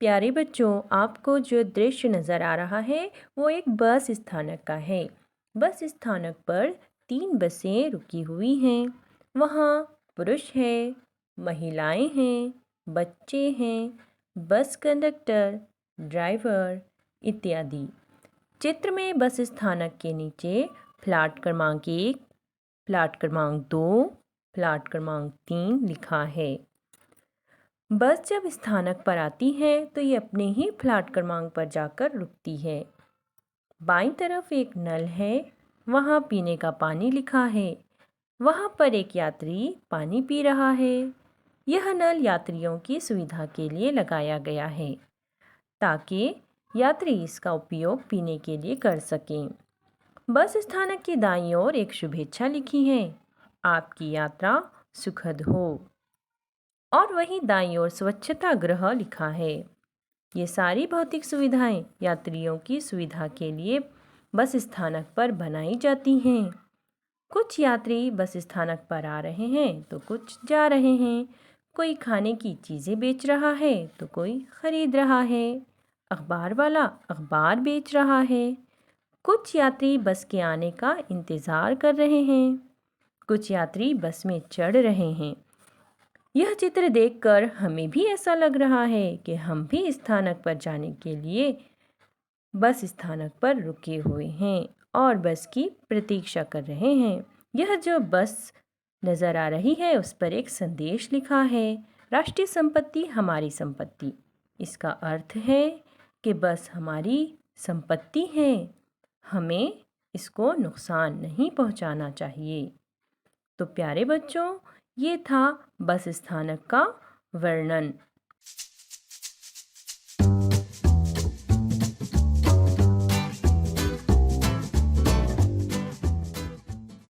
प्यारे बच्चों, आपको जो दृश्य नज़र आ रहा है वो एक बस स्थानक का है। बस स्थानक पर 3 बसें रुकी हुई हैं। वहाँ पुरुष हैं, महिलाएं हैं, बच्चे हैं, बस कंडक्टर, ड्राइवर इत्यादि। चित्र में बस स्थानक के नीचे प्लाट क्रमांक 1, प्लाट क्रमांक 2, प्लाट क्रमांक 3 लिखा है। बस जब स्थानक पर आती है तो ये अपने ही प्लाट क्रमांक पर जाकर रुकती है। बाईं तरफ एक नल है, वहाँ पीने का पानी लिखा है। वहाँ पर एक यात्री पानी पी रहा है। यह नल यात्रियों की सुविधा के लिए लगाया गया है ताकि यात्री इसका उपयोग पीने के लिए कर सकें। बस स्थानक की दाईं ओर एक शुभेच्छा लिखी है, आपकी यात्रा सुखद हो। और वहीं दाईं ओर स्वच्छता गृह लिखा है। ये सारी भौतिक सुविधाएं यात्रियों की सुविधा के लिए बस स्थानक पर बनाई जाती हैं। कुछ यात्री बस स्थानक पर आ रहे हैं तो कुछ जा रहे हैं। कोई खाने की चीज़ें बेच रहा है तो कोई खरीद रहा है। अखबार वाला अखबार बेच रहा है। कुछ यात्री बस के आने का इंतज़ार कर रहे हैं। कुछ यात्री बस में चढ़ रहे हैं। यह चित्र देखकर हमें भी ऐसा लग रहा है कि हम भी स्थानक पर जाने के लिए बस स्थानक पर रुके हुए हैं और बस की प्रतीक्षा कर रहे हैं। यह जो बस नज़र आ रही है उस पर एक संदेश लिखा है, राष्ट्रीय संपत्ति हमारी संपत्ति। इसका अर्थ है कि बस हमारी संपत्ति है, हमें इसको नुकसान नहीं पहुंचाना चाहिए। तो प्यारे बच्चों, ये था बस स्थानक का वर्णन।